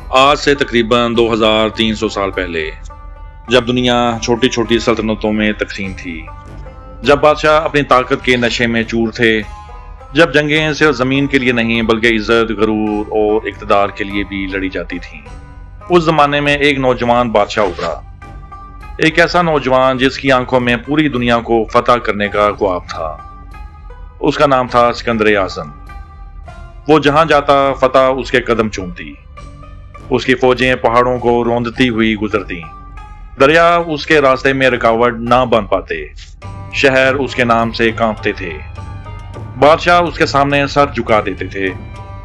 آج سے تقریباً 2300 سال پہلے، جب دنیا چھوٹی چھوٹی سلطنتوں میں تقسیم تھی، جب بادشاہ اپنی طاقت کے نشے میں چور تھے، جب جنگیں صرف زمین کے لیے نہیں بلکہ عزت، غرور اور اقتدار کے لیے بھی لڑی جاتی تھیں، اس زمانے میں ایک نوجوان بادشاہ ابھرا۔ ایک ایسا نوجوان جس کی آنکھوں میں پوری دنیا کو فتح کرنے کا خواب تھا۔ اس کا نام تھا سکندر اعظم۔ وہ جہاں جاتا فتح اس کے قدم چومتی، اس کی فوجیں پہاڑوں کو روندتی ہوئی گزرتی، دریا اس کے راستے میں رکاوٹ نہ بن پاتے، شہر اس کے نام سے کانپتے تھے، بادشاہ اس کے سامنے سر جھکا دیتے تھے،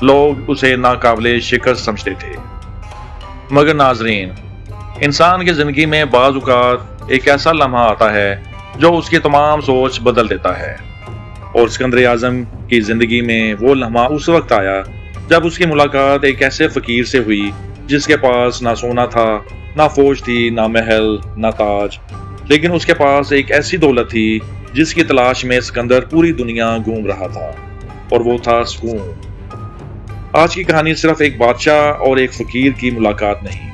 لوگ اسے ناقابل شکست سمجھتے تھے۔ مگر ناظرین، انسان کی زندگی میں بعض اوقات ایک ایسا لمحہ آتا ہے جو اس کی تمام سوچ بدل دیتا ہے، اور سکندر اعظم کی زندگی میں وہ لمحہ اس وقت آیا جب اس کی ملاقات ایک ایسے فقیر سے ہوئی جس کے پاس نہ سونا تھا، نہ فوج تھی، نہ محل، نہ تاج، لیکن اس کے پاس ایک ایسی دولت تھی جس کی تلاش میں سکندر پوری دنیا گھوم رہا تھا، اور وہ تھا سکون۔ آج کی کہانی صرف ایک بادشاہ اور ایک فقیر کی ملاقات نہیں،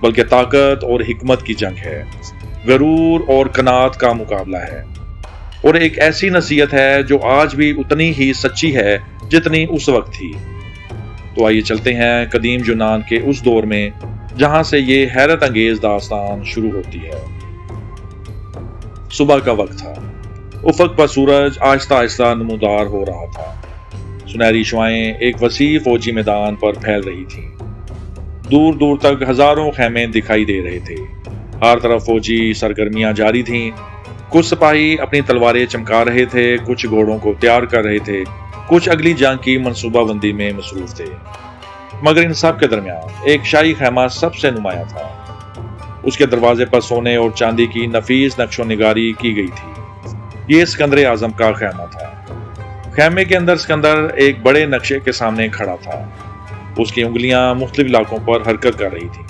بلکہ طاقت اور حکمت کی جنگ ہے، غرور اور قناعت کا مقابلہ ہے، اور ایک ایسی نصیحت ہے جو آج بھی اتنی ہی سچی ہے جتنی اس وقت تھی۔ تو آئیے چلتے ہیں قدیم یونان کے اس دور میں جہاں سے یہ حیرت انگیز داستان شروع ہوتی ہے۔ صبح کا وقت تھا، افق پر سورج آہستہ آہستہ نمودار ہو رہا تھا، سنہری شعاعیں ایک وسیع فوجی میدان پر پھیل رہی تھیں، دور دور تک ہزاروں خیمے دکھائی دے رہے تھے، ہر طرف فوجی سرگرمیاں جاری تھیں، کچھ سپاہی اپنی تلواریں چمکا رہے تھے، کچھ گھوڑوں کو تیار کر رہے تھے، کچھ اگلی جنگ کی منصوبہ بندی میں مصروف تھے۔ مگر ان سب کے درمیان ایک شاہی خیمہ سب سے نمایاں تھا۔ اس کے دروازے پر سونے اور چاندی کی نفیس نقش و نگاری کی گئی تھی۔ یہ سکندر اعظم کا خیمہ تھا۔ خیمے کے اندر سکندر ایک بڑے نقشے کے سامنے کھڑا تھا، اس کی انگلیاں مختلف علاقوں پر حرکت کر رہی تھیں،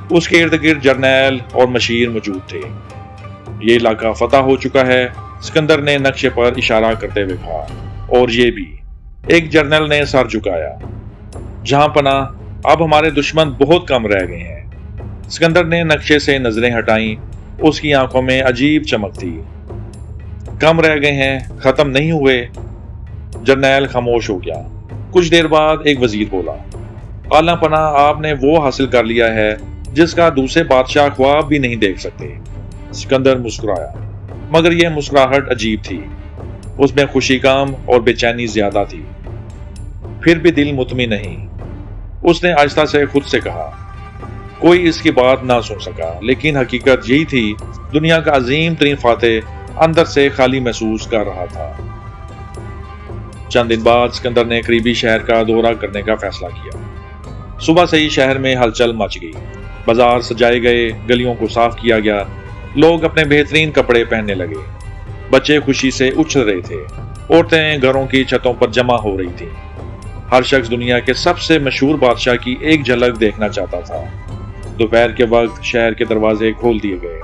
اس کے ارد گرد جرنیل اور مشیر موجود تھے۔ یہ علاقہ فتح ہو چکا ہے، سکندر نے نقشے پر اشارہ کرتے ہوئے کہا، اور یہ بھی۔ ایک جرنیل نے سر جھکایا، جہاں پناہ اب ہمارے دشمن بہت کم رہ گئے ہیں۔ سکندر نے نقشے سے نظریں ہٹائیں، اس کی آنکھوں میں عجیب چمک تھی۔ کم رہ گئے ہیں، ختم نہیں ہوئے؟ جرنیل خاموش ہو گیا۔ کچھ دیر بعد ایک وزیر بولا، اعلیٰ پناہ، آپ نے وہ حاصل کر لیا ہے جس کا دوسرے بادشاہ خواب بھی نہیں دیکھ سکتے۔ سکندر مسکرایا، مگر یہ مسکراہٹ عجیب تھی، اس میں خوشی کم اور بے چینی زیادہ تھی، پھر بھی دل مطمئن نہیں۔ اس نے آہستہ سے خود سے کہا، کوئی اس کی بات نہ سن سکا، لیکن حقیقت یہی تھی، دنیا کا عظیم ترین فاتح اندر سے خالی محسوس کر رہا تھا۔ چند دن بعد سکندر نے قریبی شہر کا دورہ کرنے کا فیصلہ کیا۔ صبح سے ہی شہر میں ہلچل مچ گئی، بازار سجائے گئے، گلیوں کو صاف کیا گیا، لوگ اپنے بہترین کپڑے پہننے لگے، بچے خوشی سے اچھل رہے تھے، عورتیں گھروں کی چھتوں پر جمع ہو رہی تھیں، ہر شخص دنیا کے سب سے مشہور بادشاہ کی ایک جھلک دیکھنا چاہتا تھا۔ دوپہر کے وقت شہر کے دروازے کھول دیے گئے،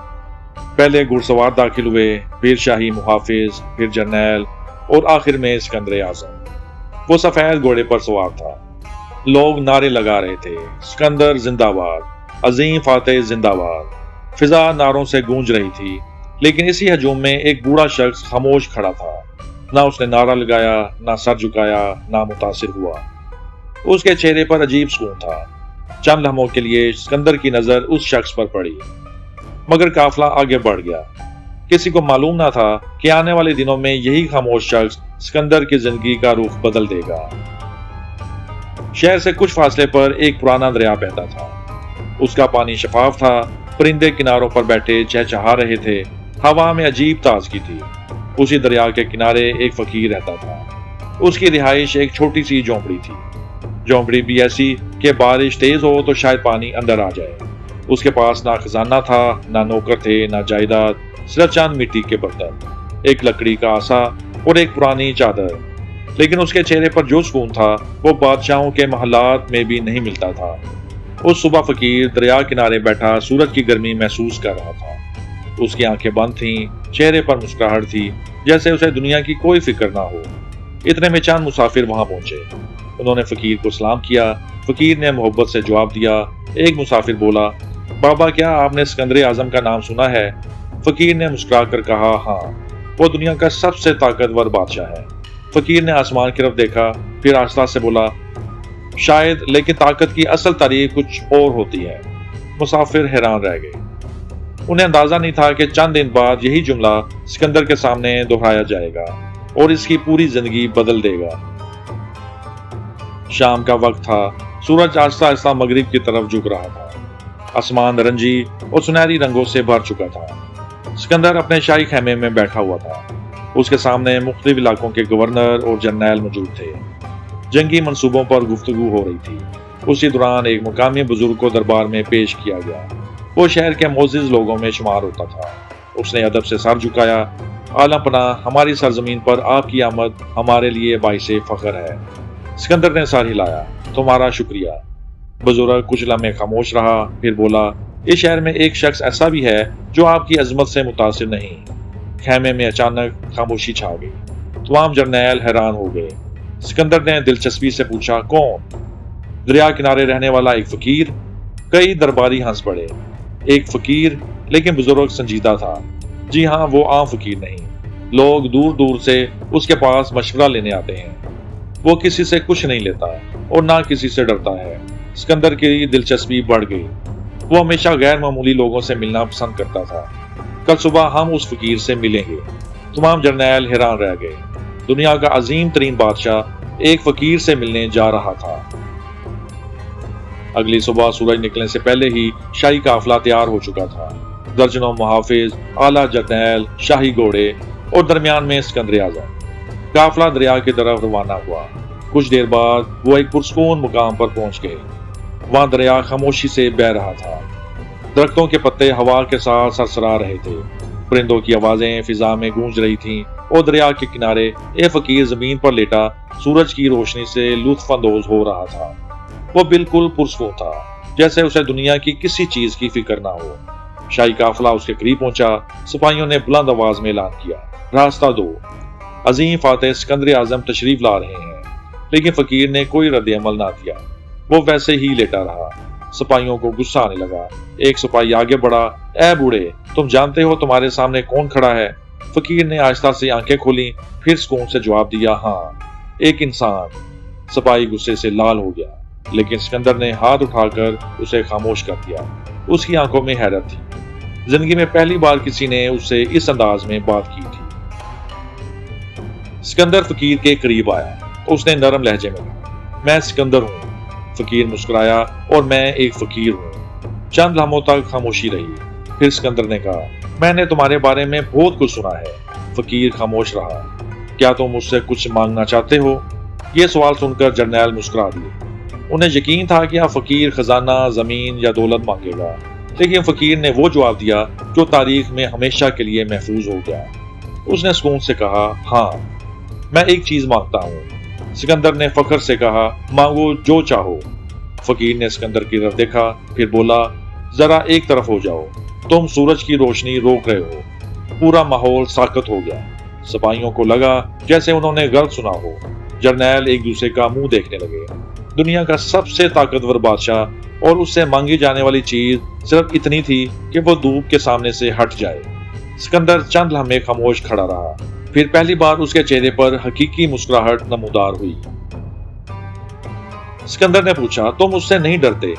پہلے گھڑ سوار داخل ہوئے، پھر شاہی محافظ، پھر جرنیل، اور آخر میں سکندر اعظم۔ وہ سفید گھوڑے پر سوار تھا، لوگ نعرے لگا رہے تھے، سکندر زندہ باد، عظیم فاتح زندہ باد۔ فضا نعروں سے گونج رہی تھی، لیکن اسی ہجوم میں ایک بوڑھا شخص خاموش کھڑا تھا، نہ اس نے نعرہ لگایا، نہ سر جھکایا، نہ متاثر ہوا۔ اس کے چہرے پر عجیب سکون تھا۔ چند لمحوں کے لیے سکندر کی نظر اس شخص پر پڑی، مگر قافلہ آگے بڑھ گیا۔ کسی کو معلوم نہ تھا کہ آنے والے دنوں میں یہی خاموش شخص سکندر کی زندگی کا رخ بدل دے گا۔ شہر سے کچھ فاصلے پر ایک پرانا دریا بہتا تھا، اس کا پانی شفاف تھا، پرندے کناروں پر بیٹھے چہچہا رہے تھے، ہوا میں عجیب تازگی تھی۔ اسی دریا کے کنارے ایک فقیر رہتا تھا، اس کی رہائش ایک چھوٹی سی جھونپڑی تھی، جھونپڑی بھی ایسی کہ بارش تیز ہو تو شاید پانی اندر آ جائے۔ اس کے پاس نہ خزانہ تھا، نہ نوکر تھے، نہ جائیداد، صرف چند مٹی کے برتن، ایک لکڑی کا آسا اور ایک پرانی چادر۔ لیکن اس کے چہرے پر جو سکون تھا وہ بادشاہوں کے محلات میں بھی نہیں ملتا تھا۔ اس صبح فقیر دریا کنارے بیٹھا سورج کی گرمی محسوس کر رہا تھا، اس کی آنکھیں بند تھیں، چہرے پر مسکراہٹ تھی، جیسے اسے دنیا کی کوئی فکر نہ ہو۔ اتنے میں چند مسافر وہاں پہنچے، انہوں نے فقیر کو سلام کیا۔ فقیر نے محبت سے جواب دیا۔ ایک مسافر بولا، بابا کیا آپ نے سکندر اعظم کا نام سنا ہے؟ فقیر نے مسکرا کر کہا، ہاں، وہ دنیا کا سب سے طاقتور بادشاہ ہے۔ فقیر نے آسمان کی طرف دیکھا، پھر آہستہ سے بولا، شاید، لیکن طاقت کی اصل تعریف کچھ اور ہوتی ہے۔ مسافر حیران رہ گئے۔ انہیں اندازہ نہیں تھا کہ چند دن بعد یہی جملہ سکندر کے سامنے دہرایا جائے گا اور اس کی پوری زندگی بدل دے گا۔ شام کا وقت تھا، سورج آہستہ آہستہ مغرب کی طرف جھک رہا تھا۔ آسمان رنجی اور سنہری رنگوں سے بھر چکا تھا۔ سکندر اپنے شاہی خیمے میں بیٹھا ہوا تھا۔ اس کے سامنے مختلف علاقوں کے گورنر اور جرنیل موجود تھے۔ جنگی منصوبوں پر گفتگو ہو رہی تھی۔ اسی دوران ایک مقامی بزرگ کو دربار میں پیش کیا گیا۔ وہ شہر کے معزز لوگوں میں شمار ہوتا تھا۔ اس نے ادب سے سر جھکایا، عالم پناہ، ہماری سرزمین پر آپ کی آمد ہمارے لیے باعث فخر ہے۔ سکندر نے سر ہلایا، تمہارا شکریہ۔ بزرگ کچھ لمحے خاموش رہا، پھر بولا، اس شہر میں ایک شخص ایسا بھی ہے جو آپ کی عظمت سے متاثر نہیں۔ خیمے میں اچانک خاموشی چھا گئی۔ تمام جرنیل حیران ہو گئے۔ سکندر نے دلچسپی سے پوچھا، کون؟ دریا کنارے رہنے والا ایک فقیر؟ کئی درباری ہنس پڑے۔ ایک فقیر؟ لیکن بزرگ سنجیدہ تھا۔ جی ہاں، وہ عام فقیر نہیں۔ لوگ دور دور سے اس کے پاس مشورہ لینے آتے ہیں۔ وہ کسی سے کچھ نہیں لیتا اور نہ کسی سے ڈرتا ہے۔ سکندر کی دلچسپی بڑھ گئی۔ وہ ہمیشہ غیر معمولی لوگوں سے ملنا پسند کرتا تھا۔ کل صبح ہم اس فقیر سے ملیں گے۔ تمام جرنیل حیران رہ گئے۔ دنیا کا عظیم ترین بادشاہ ایک فقیر سے ملنے جا رہا تھا۔ اگلی صبح سورج نکلنے سے پہلے ہی شاہی قافلہ تیار ہو چکا تھا۔ درجنوں محافظ، اعلیٰ جرنیل، شاہی گھوڑے اور درمیان میں سکندر اعظم۔ قافلہ دریا کی طرف روانہ ہوا۔ کچھ دیر بعد وہ ایک پرسکون مقام پر پہنچ گئے۔ وہاں دریا خاموشی سے بہہ رہا تھا۔ درختوں کے پتے ہوا کے ساتھ سرسرا رہے تھے۔ پرندوں کی آوازیں فضا میں گونج رہی تھیں اور دریا کے کنارے ایک فقیر زمین پر لیٹا سورج کی روشنی سے لطف اندوز ہو رہا تھا۔ وہ بالکل پرسکون تھا، جیسے اسے دنیا کی کسی چیز کی فکر نہ ہو۔ شاہی قافلہ اس کے قریب پہنچا۔ سپاہیوں نے بلند آواز میں اعلان کیا، راستہ دو، عظیم فاتح سکندر اعظم تشریف لا رہے ہیں۔ لیکن فقیر نے کوئی رد عمل نہ دیا۔ وہ ویسے ہی لیٹا رہا۔ سپاہیوں کو غصہ آنے لگا۔ ایک سپاہی آگے بڑھا، اے بوڑھے، تم جانتے ہو تمہارے سامنے کون کھڑا ہے؟ فقیر نے آہستہ سے آنکھیں کھولیں، پھر سکون سے جواب دیا، ہاں، ایک انسان۔ سپاہی غصے سے لال ہو گیا، لیکن سکندر نے ہاتھ اٹھا کر اسے خاموش کر دیا۔ اس کی آنکھوں میں حیرت تھی۔ زندگی میں پہلی بار کسی نے اس سے اس انداز میں بات کی تھی۔ سکندر فقیر کے قریب آیا۔ اس نے نرم لہجے میں کہا، میں سکندر ہوں۔ فقیر مسکرایا، اور میں ایک فقیر ہوں۔ چند لمحوں تک خاموشی رہی، پھر سکندر نے کہا، میں نے تمہارے بارے میں بہت کچھ سنا ہے۔ فقیر خاموش رہا۔ کیا تم مجھ سے کچھ مانگنا چاہتے ہو؟ یہ سوال سن کر جرنیل مسکرا دیے۔ انہیں یقین تھا کہ فقیر خزانہ، زمین یا دولت مانگے گا، لیکن فقیر نے وہ جواب دیا جو تاریخ میں ہمیشہ کے لیے محفوظ ہو گیا۔ اس نے سکون سے کہا، ہاں، میں ایک چیز مانگتا ہوں۔ سکندر نے فخر سے کہا، مانگو جو چاہو۔ فقیر نے سکندر کی طرف دیکھا، پھر بولا، ذرا ایک طرف ہو جاؤ، تم سورج کی روشنی روک رہے ہو۔ پورا ماحول ساکت ہو گیا۔ سپاہیوں کو لگا جیسے انہوں نے غلط سنا ہو۔ جرنیل ایک دوسرے کا منہ دیکھنے لگے۔ دنیا کا سب سے طاقتور بادشاہ اور اس سے مانگی جانے والی چیز صرف اتنی تھی کہ وہ دھوپ کے سامنے سے ہٹ جائے۔ سکندر چند لمحے خاموش کھڑا رہا، پھر پہلی بار اس کے چہرے پر حقیقی مسکراہٹ نمودار ہوئی۔ سکندر نے پوچھا، تم اس سے نہیں ڈرتے؟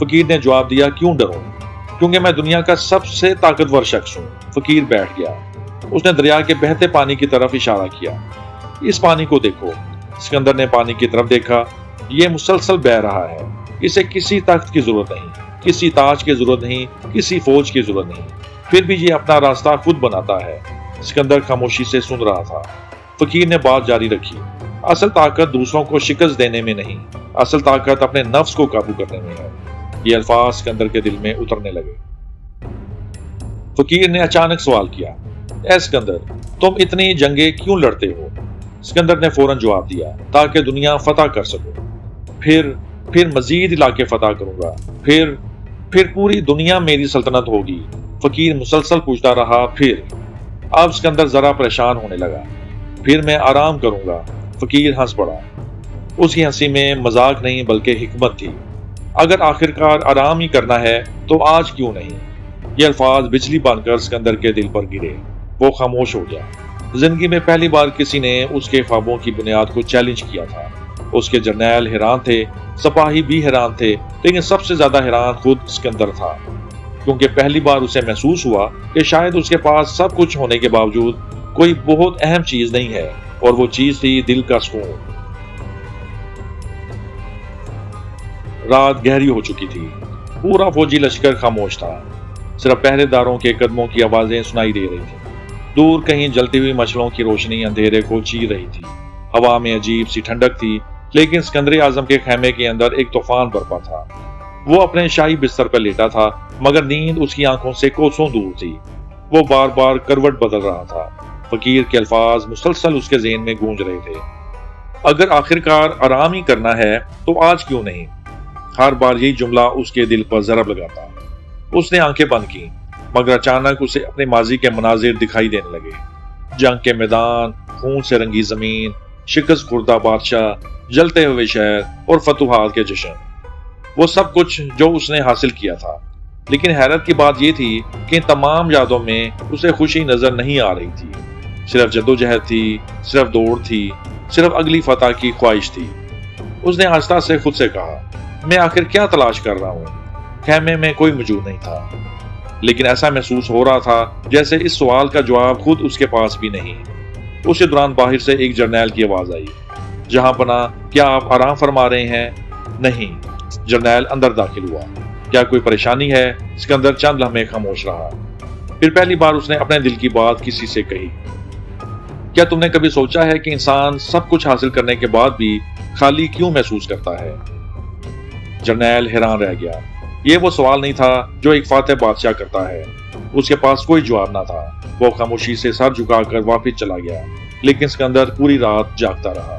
فقیر نے جواب دیا، کیوں ڈروں؟ کیونکہ میں دنیا کا سب سے طاقتور شخص ہوں۔ فقیر بیٹھ گیا۔ اس نے دریا کے بہتے پانی کی طرف اشارہ کیا۔ اس پانی کو دیکھو۔ سکندر نے پانی کی طرف دیکھا۔ یہ مسلسل بہہ رہا ہے۔ اسے کسی تخت کی ضرورت نہیں، کسی تاج کی ضرورت نہیں، کسی فوج کی ضرورت نہیں، پھر بھی یہ اپنا راستہ خود بناتا ہے۔ سکندر خاموشی سے سن رہا تھا۔ فقیر نے بات جاری رکھی، اصل طاقت دوسروں کو شکست دینے میں نہیں، اصل طاقت اپنے نفس کو قابو کرنے میں ہے۔ یہ الفاظ سکندر کے دل میں اترنے لگے۔ فقیر نے اچانک سوال کیا، اے سکندر، تم اتنی جنگیں کیوں لڑتے ہو؟ سکندر نے فوراً جواب دیا، تاکہ دنیا فتح کر سکو، پھر مزید علاقے فتح کروں گا، پھر پوری دنیا میری سلطنت ہوگی۔ فقیر مسلسل پوچھتا رہا، پھر؟ اب سکندر ذرا پریشان ہونے لگا۔ پھر میں آرام کروں گا۔ فقیر ہنس پڑا۔ उसकी हंसी में मजाक नहीं बल्कि हिकमत थी। अगर आखिरकार आराम ही करना है तो आज क्यों नहीं। ये अल्फाज बिजली बनकर सिकंदर के दिल पर गिरे। वो खामोश हो गया। जिंदगी में पहली बार किसी ने उसके ख्वाबों की बुनियाद को चैलेंज किया था। उसके जर्नैल हैरान थे, सिपाही भी हैरान थे, लेकिन सबसे ज्यादा हैरान खुद सिकंदर था, क्योंकि पहली बार उसे महसूस हुआ कि शायद उसके पास सब कुछ होने के बावजूद कोई बहुत अहम चीज नहीं है, और वो चीज थी दिल का सुकून। रात गहरी हो चुकी थी। पूरा फौजी लश्कर खामोश था। सिर्फ पहरेदारों के कदमों की आवाजें सुनाई दे रही थी। दूर कहीं जलती हुई मशालों की रोशनी अंधेरे को चीर रही थी। हवा में अजीब सी ठंडक थी, लेकिन सिकंदर आजम के खेमे के अंदर एक तूफान बरपा था। वो अपने शाही बिस्तर पर लेटा था, मगर नींद उसकी आंखों से कोसों दूर थी। वो बार बार करवट बदल रहा था। फकीर के अल्फाज मुसलसल उसके ज़हन में गूंज रहे थे। अगर आखिरकार आराम ही करना है तो आज क्यों नहीं। हर बार यही जुमला उसके दिल पर जरब लगाता। उसने आंखें बंद की, मगर अचानक उसे अपने माजी के मनाजिर दिखाई देने लगे। जंग के मैदान, खून से रंगी जमीन, शिकस्त खुर्दा बादशाह, जलते हुए शहर और फतूहात के जश्न, वो सब कुछ जो उसने हासिल किया था। लेकिन हैरत की बात यह थी कि इन तमाम यादों में उसे खुशी नजर नहीं आ रही थी। सिर्फ जद्दोजहद थी, सिर्फ दौड़ थी, सिर्फ अगली फतह की ख्वाहिश थी। उसने आस्था से खुद से कहा, मैं आखिर क्या तलाश कर रहा हूँ। खेमे में कोई मौजूद नहीं था, लेकिन ऐसा महसूस हो रहा था जैसे इस सवाल का जवाब खुद उसके पास भी नहीं। उसी दौरान बाहर से एक जर्नैल की आवाज आई, जहां पना, क्या आप आराम फरमा रहे हैं? नहीं। जर्नैल अंदर दाखिल हुआ। क्या कोई परेशानी है? सिकंदर चंद लम्हे खामोश रहा। फिर पहली बार उसने अपने दिल की बात किसी से कही, क्या तुमने कभी सोचा है कि इंसान सब कुछ हासिल करने के बाद भी खाली क्यों महसूस करता है? जर्नैल हैरान रह गया। यह वो सवाल नहीं था जो एक फातेह बादशाह करता है। उसके पास कोई जवाब ना था। वो खामोशी से सर झुकाकर वापस चला गया, लेकिन सिकंदर पूरी रात जागता रहा।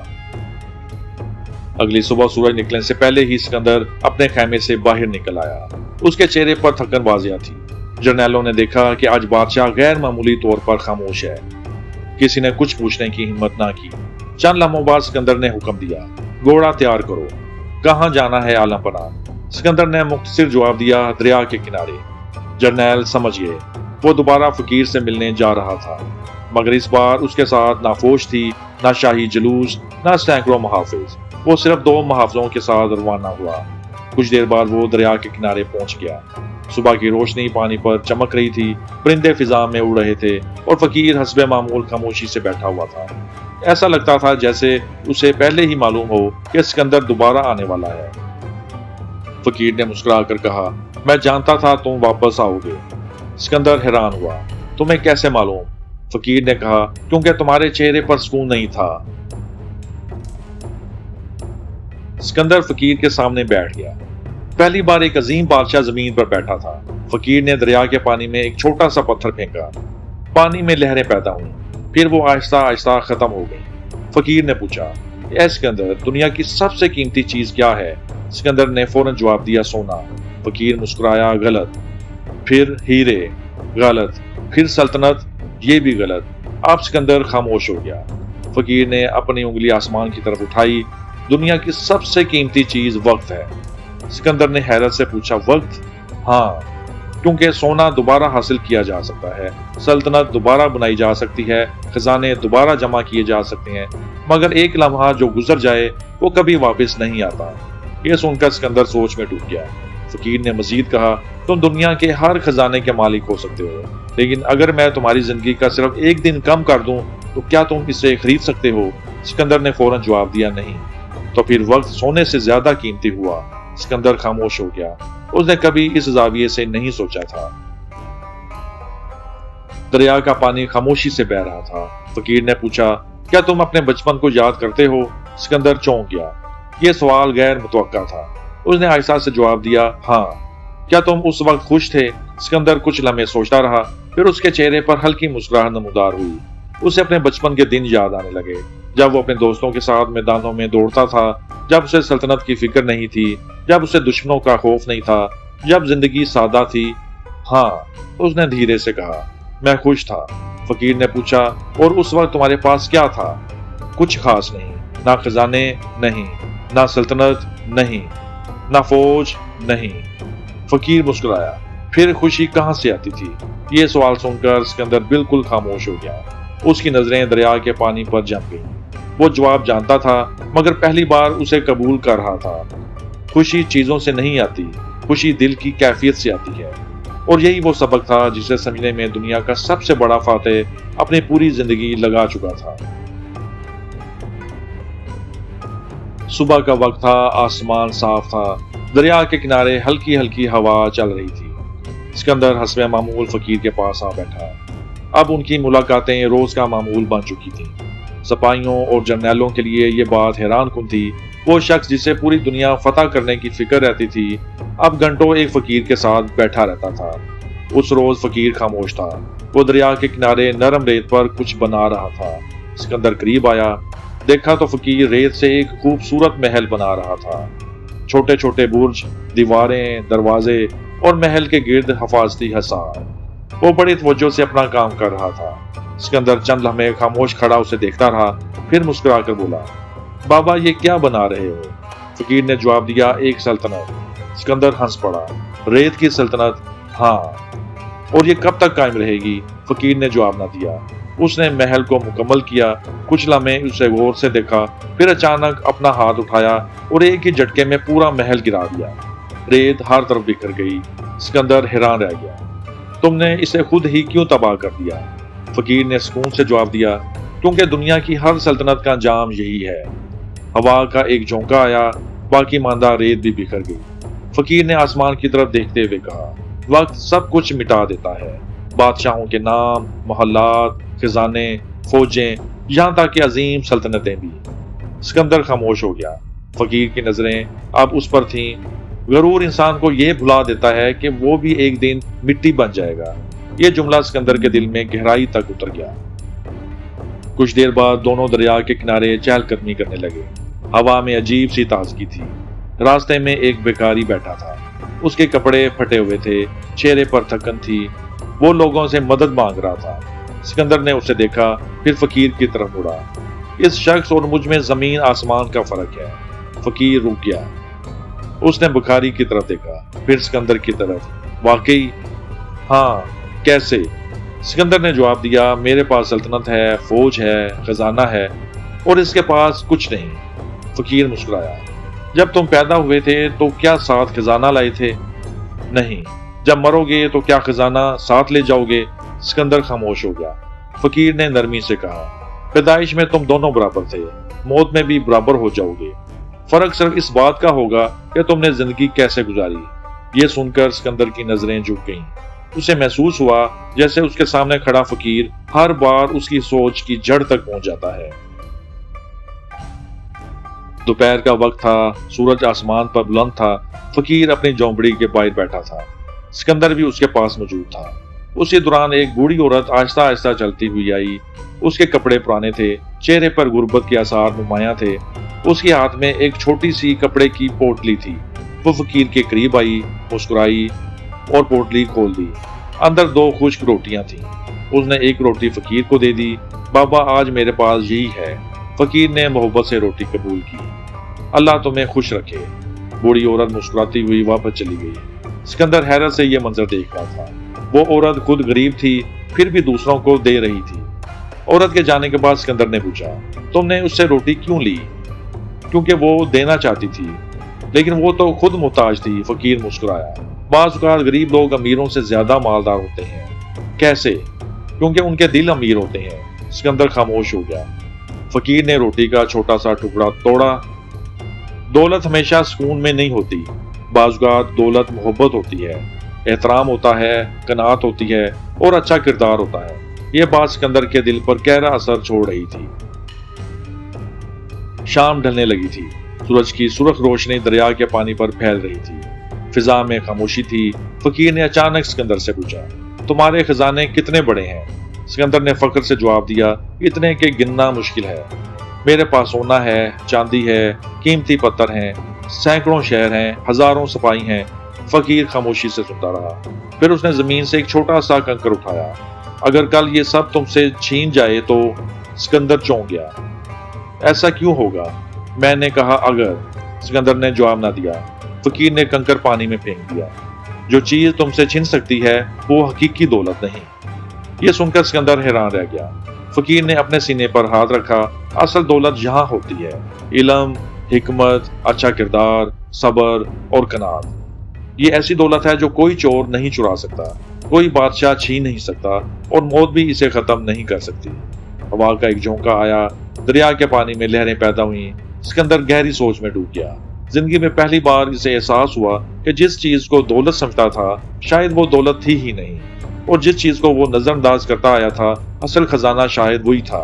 अगली सुबह सूरज निकलने से पहले ही सिकंदर अपने खेमे से बाहर निकल आया। उसके चेहरे पर थकन वाजिया थी। जर्नैलों ने देखा कि आज बादशाह गैर मामूली तौर पर खामोश है। किसी ने कुछ पूछने की हिम्मत ना की। चंद लम्हों बाद सिकंदर ने हुक्म दिया, घोड़ा तैयार करो। कहाँ जाना है आलमपना? सिकंदर ने मुख्तसर जवाब दिया, दरिया के किनारे। जर्नैल समझ गए। वो दोबारा फकीर से मिलने जा रहा था, मगर इस बार उसके साथ ना फौज थी, ना शाही जुलूस, ना सैकड़ों मुहाफिज। वो सिर्फ 2 मुहाफिजों के साथ रवाना हुआ। कुछ देर बाद वो दरिया के किनारे पहुंच गया। सुबह की रोशनी पानी पर चमक रही थी, परिंदे फिजा में उड़ रहे थे, और फकीर हस्बे मामूल खामोशी से बैठा हुआ था। ऐसा लगता था जैसे उसे पहले ही मालूम हो कि सिकंदर दोबारा आने वाला है। फकीर ने मुस्कुराकर कहा, मैं जानता था तुम वापस आओगे। सिकंदर हैरान हुआ, तुम्हें कैसे मालूम? फकीर ने कहा, क्योंकि तुम्हारे चेहरे पर सुकून नहीं था। सिकंदर फकीर के सामने बैठ गया। पहली बार एक अजीम बादशाह जमीन पर बैठा था। फकीर ने दरिया के पानी में एक छोटा सा पत्थर फेंका। पानी में लहरें पैदा हुई, फिर वो आहिस्ता आहिस्ता खत्म हो गई। फकीर ने पूछा, ए सिकंदर, दुनिया की सबसे कीमती चीज क्या है? सिकंदर ने फौरन जवाब दिया, सोना। फकीर मुस्कुराया, गलत। फिर हीरे, गलत। फिर सल्तनत, ये भी गलत। अब सिकंदर खामोश हो गया। फकीर ने अपनी उंगली आसमान की तरफ उठाई। दुनिया की सबसे कीमती चीज वक्त है। सिकंदर ने हैरत से पूछा, वक्त? हाँ, क्योंकि सोना दोबारा हासिल किया जा सकता है, सल्तनत दोबारा बनाई जा सकती है, खजाने दोबारा जमा किए जा सकते हैं, मगर एक लम्हा जो गुजर जाए वो कभी वापस नहीं आता। यह सुनकर सिकंदर सोच में डूब गया। फकीर ने मजीद कहा, तुम दुनिया के हर खजाने के मालिक हो सकते हो, लेकिन अगर मैं तुम्हारी जिंदगी का सिर्फ एक दिन कम कर दूं तो क्या तुम इसे खरीद सकते हो? सिकंदर ने फौरन जवाब दिया, नहीं। तो फिर वक्त सोने से ज्यादा कीमती हुआ। सिकंदर खामोश हो गया। उसने कभी इस जाविये से नहीं सोचा था। दरिया का पानी खामोशी से बह रहा था। फकीर ने पूछा, क्या तुम अपने बचपन को याद करते हो? सिकंदर चौंक गया। यह सवाल गैर मुतवक्का था। उसने आहिस्ता से जवाब दिया, हाँ। क्या तुम उस वक्त खुश थे? सिकंदर कुछ लम्हे सोचता रहा, फिर उसके चेहरे पर हल्की मुस्कुराहट नमूदार हुई। उसे अपने बचपन के दिन याद आने लगे, जब वो अपने दोस्तों के साथ मैदानों में दौड़ता था, जब उसे सल्तनत की फिक्र नहीं थी, जब उसे दुश्मनों का खौफ नहीं था, जब जिंदगी सादा थी। हाँ, उसने धीरे से कहा, मैं खुश था। फकीर ने पूछा, और उस वक्त तुम्हारे पास क्या था? कुछ खास नहीं, ना खजाने, नहीं, ना सल्तनत नहीं, ना फौज नहीं। फकीर मुस्कुराया। फिर खुशी कहां से आती थी? ये सवाल सुनकर सिकंदर बिल्कुल खामोश हो गया। उसकी नजरें दरिया के पानी पर जम गईं। वो जवाब जानता था, मगर पहली बार उसे कबूल कर रहा था। खुशी चीजों से नहीं आती, खुशी दिल की कैफियत से आती है। और यही वो सबक था जिसे समझने में दुनिया का सबसे बड़ा फातेह अपनी पूरी जिंदगी लगा चुका था। सुबह का वक्त था, आसमान साफ था, दरिया के किनारे हल्की हल्की हवा चल रही थी। सिकंदर हस्बे मामूल फकीर के पास आ बैठा। अब उनकी मुलाकातें रोज का मामूल बन चुकी थी। सिपाहियों और जर्नैलों के लिए ये बात हैरान कुन थी। वो शख्स जिसे पूरी दुनिया फतह करने की फिक्र रहती थी, अब घंटों एक फकीर के साथ बैठा रहता था। उस रोज फकीर खामोश था। वो दरिया के किनारे नरम रेत पर कुछ बना रहा था। सिकंदर करीब आया, देखा तो फकीर रेत से एक खूबसूरत महल बना रहा था। छोटे छोटे बुर्ज, दीवारें, दरवाजे और महल के गिर्द हिफाजती हसार। वो बड़ी तवज्जो से अपना काम कर रहा था। सिकंदर चंद लम्हे खामोश खड़ा उसे देखता रहा, फिर मुस्कुराकर बोला, बाबा ये क्या बना रहे हो? फकीर ने जवाब दिया, एक सल्तनत। सिकंदर हंस पड़ा। रेत की सल्तनत? हाँ। और ये कब तक कायम रहेगी? फकीर ने जवाब न दिया। उसने महल को मुकम्मल किया, कुछ लम्हे उसे गौर से देखा, फिर अचानक अपना हाथ उठाया और एक ही झटके में पूरा महल गिरा दिया। रेत हर तरफ बिखर गई। सिकंदर हैरान रह गया। तुमने इसे खुद ही क्यों तबाह कर दिया? फकीर ने सुकून से जवाब दिया, क्योंकि दुनिया की हर सल्तनत का अंजाम यही है। हवा का एक झोंका आया, बाकी मांदा रेत भी बिखर गई। फकीर ने आसमान की तरफ देखते हुए कहा, वक्त सब कुछ मिटा देता है। बादशाहों के नाम, मोहल्लात, खजाने, फौजें, यहाँ तक कि अजीम सल्तनतें भी। सिकंदर खामोश हो गया। फकीर की नजरें अब उस पर थीं। गरूर इंसान को यह भुला देता है कि वो भी एक दिन मिट्टी बन जाएगा। यह जुमला सिकंदर के दिल में गहराई तक उतर गया। कुछ देर बाद दोनों दरिया के किनारे चहलकदमी करने लगे। हवा में अजीब सी ताजगी थी। रास्ते में एक बेकारी बैठा था। उसके कपड़े फटे हुए थे, चेहरे पर थकन थी। वो लोगों से मदद मांग रहा था। सिकंदर ने उसे देखा, फिर फकीर की तरफ मुड़ा। इस शख्स और मुझ में जमीन आसमान का फर्क है। फकीर रुक गया। उसने बुखारी की तरफ देखा, फिर सिकंदर की तरफ। वाकई? हाँ, कैसे? सिकंदर ने जवाब दिया, मेरे पास सल्तनत है, फौज है, खजाना है, और इसके पास कुछ नहीं। फकीर मुस्कुराया। जब तुम पैदा हुए थे तो क्या साथ खजाना लाए थे? नहीं। जब मरोगे तो क्या खजाना साथ ले जाओगे? सिकंदर खामोश हो गया। फकीर ने नरमी से कहा, पैदाइश में तुम दोनों बराबर थे, मौत में भी बराबर हो जाओगे। फर्क सिर्फ इस बात का होगा कि तुमने जिंदगी कैसे गुजारी। ये सुनकर सिकंदर की नजरें झुक गईं। उसे महसूस हुआ जैसे उसके सामने खड़ा फकीर हर बार उसकी सोच की जड़ तक पहुंच जाता है। दोपहर का वक्त था, सूरज आसमान पर बुलंद था। फकीर अपनी झोंपड़ी के बाहर बैठा था। सिकंदर भी उसके पास मौजूद था। उसी दौरान एक बूढ़ी औरत आहिस्ता आहिस्ता चलती हुई आई। उसके कपड़े पुराने थे, चेहरे पर गुर्बत के आसार नुमायां थे। उसके हाथ में एक छोटी सी कपड़े की पोटली थी। वो फकीर के करीब आई, मुस्कुराई और पोटली खोल दी। अंदर 2 खुश्क रोटियां थीं। उसने एक रोटी फकीर को दे दी। बाबा, आज मेरे पास यही है। फकीर ने मोहब्बत से रोटी कबूल की। अल्लाह तुम्हें खुश रखे। बूढ़ी औरत मुस्कुराती हुई वापस चली गई। सिकंदर हैरत से यह मंजर देख रहा था। वो औरत खुद गरीब थी, फिर भी दूसरों को दे रही थी। औरत के जाने के बाद सिकंदर ने पूछा, तुमने उससे रोटी क्यों ली? क्योंकि वो देना चाहती थी, लेकिन वो तो खुद मुहताज थी। फकीर मुस्कुराया। बाज़ औक़ात गरीब लोग अमीरों से ज्यादा मालदार होते हैं। कैसे? क्योंकि उनके दिल अमीर होते हैं। सिकंदर खामोश हो गया। फकीर ने रोटी का छोटा सा टुकड़ा तोड़ा। दौलत हमेशा सुकून में नहीं होती। बाज़ औक़ात दौलत मोहब्बत होती है, एहतराम होता है, कनात होती है और अच्छा किरदार होता है। यह बात सिकंदर के दिल पर गहरा असर छोड़ रही थी। शाम ढलने लगी थी। सूरज की सुर्ख रोशनी दरिया के पानी पर फैल रही थी। फिजा में खामोशी थी। फकीर ने अचानक सिकंदर से पूछा, तुम्हारे खजाने कितने बड़े हैं? सिकंदर ने फक्र से जवाब दिया, इतने के गिनना मुश्किल है। मेरे पास सोना है, चांदी है, कीमती पत्थर हैं, सैकड़ों शहर हैं, हजारों सिपाही हैं। फकीर खामोशी से सुनता रहा। फिर उसने जमीन से एक छोटा सा कंकर उठाया। अगर कल ये सब तुमसे छीन जाए तो? सिकंदर चौंक गया। ऐसा क्यों होगा? मैंने कहा अगर। सिकंदर ने जवाब न दिया। फकीर ने कंकर पानी में फेंक दिया। जो चीज तुमसे छिन सकती है वो हकीकी दौलत नहीं। ये सुनकर सिकंदर हैरान रह गया। फकीर ने अपने सीने पर हाथ रखा। असल दौलत यहाँ होती है, इल्म, हिकमत, अच्छा किरदार, सब्र और कनात। ये ऐसी दौलत है जो कोई चोर नहीं चुरा सकता, कोई बादशाह छीन नहीं सकता और मौत भी इसे खत्म नहीं कर सकती। हवा का एक झोंका आया, दरिया के पानी में लहरें पैदा हुई। सिकंदर गहरी सोच में डूब गया। जिंदगी में पहली बार इसे एहसास हुआ कि जिस चीज को दौलत समझता था शायद वो दौलत थी ही नहीं, और जिस चीज को वो नजरअंदाज करता आया था असल खजाना शायद वही था।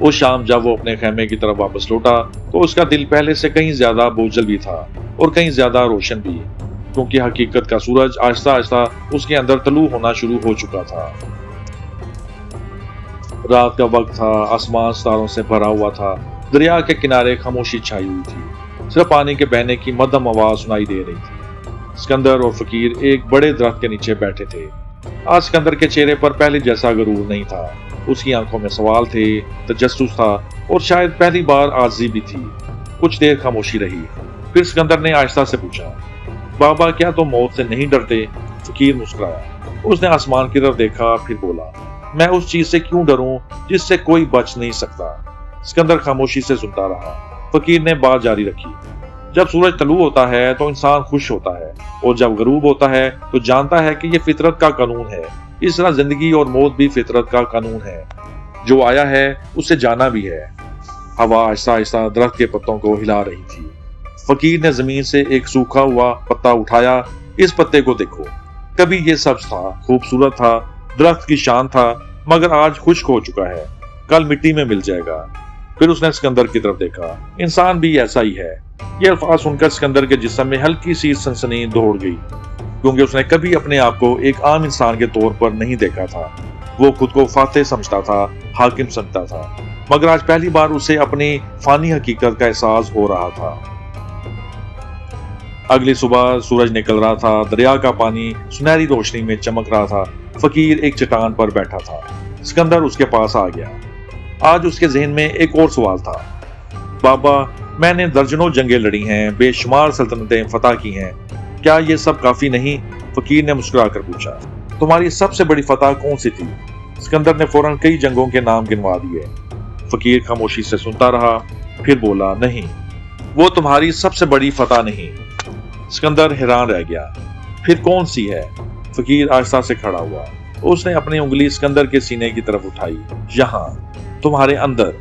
उस शाम जब वो अपने खेमे की तरफ वापस लौटा तो उसका दिल पहले से कहीं ज्यादा बोझल भी था और कहीं ज्यादा रोशन भी, क्योंकि हकीकत का सूरज आहिस्ता आहिस्ता उसके अंदर तलू होना शुरू हो चुका था। रात का वक्त था, आसमान सितारों से भरा हुआ था। दरिया के किनारे खामोशी छाई हुई थी, सिर्फ पानी के बहने की मध्यम आवाज सुनाई दे रही थी। सिकंदर और फकीर एक बड़े दरख्त के नीचे बैठे थे। आज सिकंदर के चेहरे पर पहले जैसा गरूर नहीं था। उसकी आंखों में सवाल थे, तजस्सुस था और शायद पहली बार आजिज़ी भी थी। कुछ देर खामोशी रही, फिर सिकंदर ने आहिस्ता से पूछा, बाबा क्या तुम मौत से नहीं डरते? फकीर मुस्कुराया। उसने आसमान की तरफ देखा, फिर बोला, मैं उस चीज से क्यों डरूं जिससे कोई बच नहीं सकता। सिकंदर खामोशी से सुनता रहा। फकीर ने बात जारी रखी, जब सूरज तलू होता है तो इंसान खुश होता है, और जब गरूब होता है तो जानता है कि यह फितरत का कानून है। इस तरह जिंदगी और मौत भी फितरत का कानून है। जो आया है उसे जाना भी है। हवा आहिस्ता आहिस्ता दरख्त के पत्तों को हिला रही थी। फकीर ने जमीन से एक सूखा हुआ पत्ता उठाया। इस पत्ते को देखो, कभी ये सब्ज था, खूबसूरत था, दरख्त की शान था, मगर आज खुश्क हो चुका है, कल मिट्टी में मिल जाएगा। फिर उसने सिकंदर की तरफ देखा। इंसान भी ऐसा ही है। ये अल्फाज सुनकर सिकंदर के जिस्म में हल्की सी सनसनी दौड़ गई, क्योंकि उसने कभी अपने आप को एक आम इंसान के तौर पर नहीं देखा था। वो खुद को फातेह समझता था, हाकिम समझता था, मगर आज पहली बार उसे अपनी फानी हकीकत का एहसास हो रहा था। अगली सुबह सूरज निकल रहा था। दरिया का पानी सुनहरी रोशनी में चमक रहा था। फकीर एक चट्टान पर बैठा था। सिकंदर उसके पास आ गया। आज उसके जहन में एक और सवाल था। बाबा, मैंने दर्जनों जंगें लड़ी हैं, बेशुमार सल्तनतें फतह की हैं, क्या ये सब काफी नहीं? फकीर ने मुस्कुराकर पूछा, तुम्हारी सबसे बड़ी फतह कौन सी थी? सिकंदर ने फौरन कई जंगों के नाम गिनवा दिए। फकीर खामोशी से सुनता रहा, फिर बोला, नहीं, वो तुम्हारी सबसे बड़ी फतह नहीं। सिकंदर हैरान रह गया। फिर कौन सी है? फकीर आहिस्ता से खड़ा हुआ। उसने अपनी उंगली सिकंदर के सीने की तरफ उठाई। यहाँ, तुम्हारे अंदर।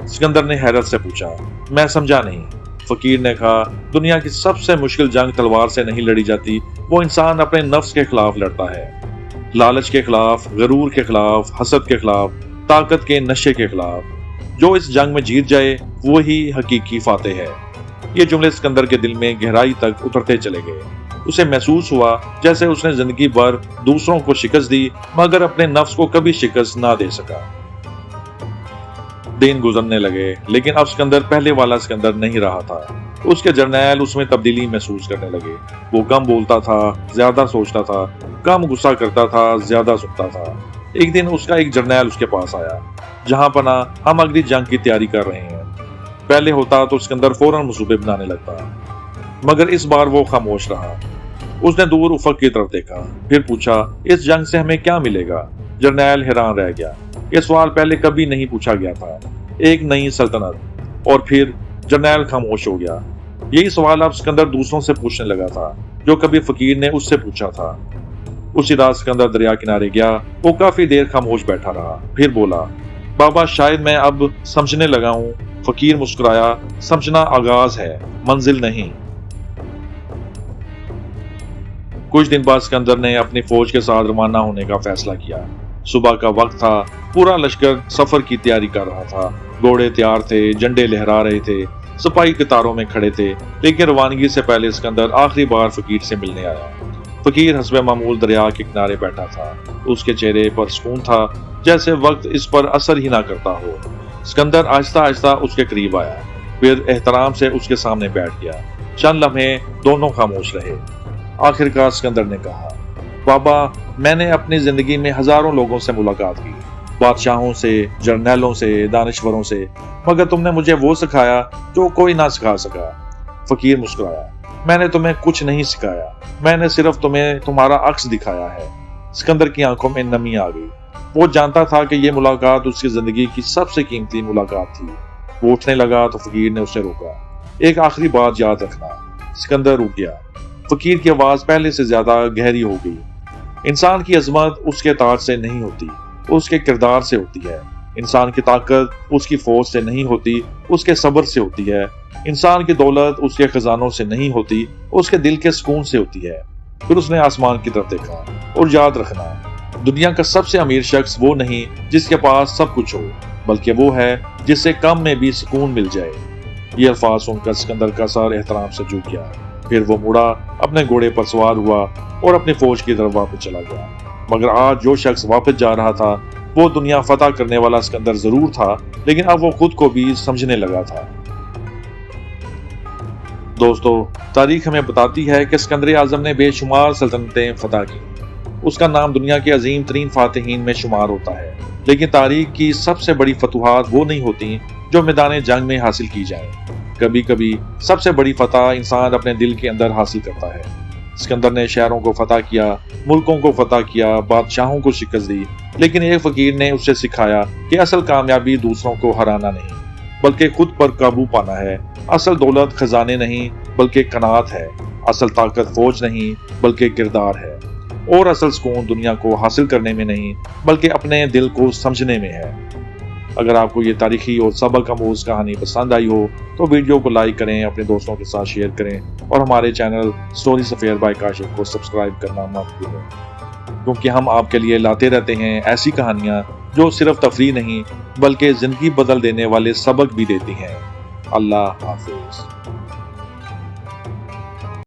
सिकंदर ने हैरत से पूछा, मैं समझा नहीं। फकीर ने कहा, दुनिया की सबसे मुश्किल जंग तलवार से नहीं लड़ी जाती, वो इंसान अपने नफ्स के खिलाफ लड़ता है। लालच के खिलाफ, गरूर के खिलाफ, हसद के खिलाफ, ताकत के नशे के खिलाफ। जो इस जंग में जीत जाए वही हकीकी फातेह है। ये जुमले सिकंदर के दिल में गहराई तक उतरते चले गए। उसे महसूस हुआ जैसे उसने जिंदगी भर दूसरों को शिकस्त दी, मगर अपने नफ्स को कभी शिकस्त ना दे सका। दिन गुजरने लगे, लेकिन अब सिकंदर पहले वाला सिकंदर नहीं रहा था। उसके जर्नैल उसमें तब्दीली महसूस करने लगे। वो कम बोलता था, ज्यादा सोचता था, कम गुस्सा करता था, ज्यादा सुनता था। एक दिन उसका एक जर्नैल उसके पास आया, जहां पना हम अगली जंग की तैयारी कर रहे हैं। पहले होता तो सिकंदर फौरन मंसूबे बनाने लगता, मगर इस बार वो खामोश रहा। उसने दूर उफक की तरफ देखा, फिर पूछा, इस जंग से हमें क्या मिलेगा? जर्नैल हैरान रह गया। यह सवाल पहले कभी नहीं पूछा गया था। एक नई सल्तनत। और फिर जर्नैल खामोश हो गया। यही सवाल अब सिकंदर दूसरों से पूछने लगा था, जो कभी फकीर ने उससे पूछा था। उसी रात सिकंदर दरिया किनारे गया। वो काफी देर खामोश बैठा रहा, फिर बोला, बाबा, शायद मैं अब समझने लगा हूँ। फकीर मुस्कुराया, समझना आगाज है, मंजिल नहीं। कुछ दिन बाद सिकंदर ने अपनी फौज के साथ रवाना होने का फैसला किया। सुबह का वक्त था। पूरा लश्कर सफर की तैयारी कर रहा था। घोड़े तैयार थे, झंडे लहरा रहे थे, सिपाही कतारों में खड़े थे। लेकिन रवानगी से पहले सिकंदर आखिरी बार फकीर से मिलने आया। फकीर हस्बे मामूल दरिया के किनारे बैठा था। उसके चेहरे पर सुकून था, जैसे वक्त इस पर असर ही ना करता हो। सिकंदर आहिस्ता आहिस्ता उसके करीब आया, फिर एहतराम से उसके सामने बैठ गया। चंद लम्हे दोनों खामोश रहे। आखिरकार सिकंदर ने कहा, बाबा, मैंने अपनी जिंदगी में हजारों लोगों से मुलाकात की, بادشاہوں سے، جرنیلوں سے، دانشوروں سے، مگر تم نے مجھے وہ سکھایا جو کوئی نہ سکھا سکا۔ فقیر مسکرایا، میں نے تمہیں کچھ نہیں سکھایا، میں نے صرف تمہیں تمہارا عکس دکھایا ہے۔ سکندر کی آنکھوں میں نمی آ گئی۔ وہ جانتا تھا کہ یہ ملاقات اس کی زندگی کی سب سے قیمتی ملاقات تھی۔ وہ اٹھنے لگا تو فقیر نے اسے روکا۔ ایک آخری بات یاد رکھنا۔ سکندر رک گیا۔ فقیر کی آواز پہلے سے زیادہ گہری ہو گئی۔ انسان کی عظمت اس کے تاج سے نہیں ہوتی، اس کے کردار سے ہوتی ہے۔ انسان کی طاقت اس کی فوج سے نہیں ہوتی، اس کے صبر سے ہوتی ہے۔ انسان کی دولت اس کے خزانوں سے نہیں ہوتی، اس کے دل کے سکون سے ہوتی ہے۔ پھر اس نے آسمان کی طرف دیکھا۔ اور یاد رکھنا، دنیا کا سب سے امیر شخص وہ نہیں جس کے پاس سب کچھ ہو، بلکہ وہ ہے جس سے کم میں بھی سکون مل جائے۔ یہ الفاظ سن کر سکندر کا سر احترام سے جھک گیا۔ پھر وہ مڑا، اپنے گھوڑے پر سوار ہوا اور اپنی فوج کی طرف واپس چلا گیا۔ مگر آج جو شخص واپس جا رہا تھا وہ دنیا فتح کرنے والا سکندر ضرور تھا، لیکن اب وہ خود کو بھی سمجھنے لگا تھا۔ دوستو، تاریخ ہمیں بتاتی ہے کہ سکندر اعظم نے بے شمار سلطنتیں فتح کی۔ اس کا نام دنیا کے عظیم ترین فاتحین میں شمار ہوتا ہے، لیکن تاریخ کی سب سے بڑی فتوحات وہ نہیں ہوتی جو میدان جنگ میں حاصل کی جائیں۔ کبھی کبھی سب سے بڑی فتح انسان اپنے دل کے اندر حاصل کرتا ہے۔ سکندر نے شہروں کو فتح کیا، ملکوں کو فتح کیا، بادشاہوں کو شکست دی، لیکن ایک فقیر نے اسے سکھایا کہ اصل کامیابی دوسروں کو ہرانا نہیں، بلکہ خود پر قابو پانا ہے۔ اصل دولت خزانے نہیں بلکہ قناعت ہے، اصل طاقت فوج نہیں بلکہ کردار ہے، اور اصل سکون دنیا کو حاصل کرنے میں نہیں بلکہ اپنے دل کو سمجھنے میں ہے۔ اگر آپ کو یہ تاریخی اور سبق آموز کہانی پسند آئی ہو تو ویڈیو کو لائک کریں، اپنے دوستوں کے ساتھ شیئر کریں اور ہمارے channel stories affair by Kashif کو سبسکرائب کرنا مت بھولیں، کیونکہ ہم آپ کے لیے لاتے رہتے ہیں ایسی کہانیاں جو صرف تفریح نہیں بلکہ زندگی بدل دینے والے سبق بھی دیتی ہیں۔ اللہ حافظ۔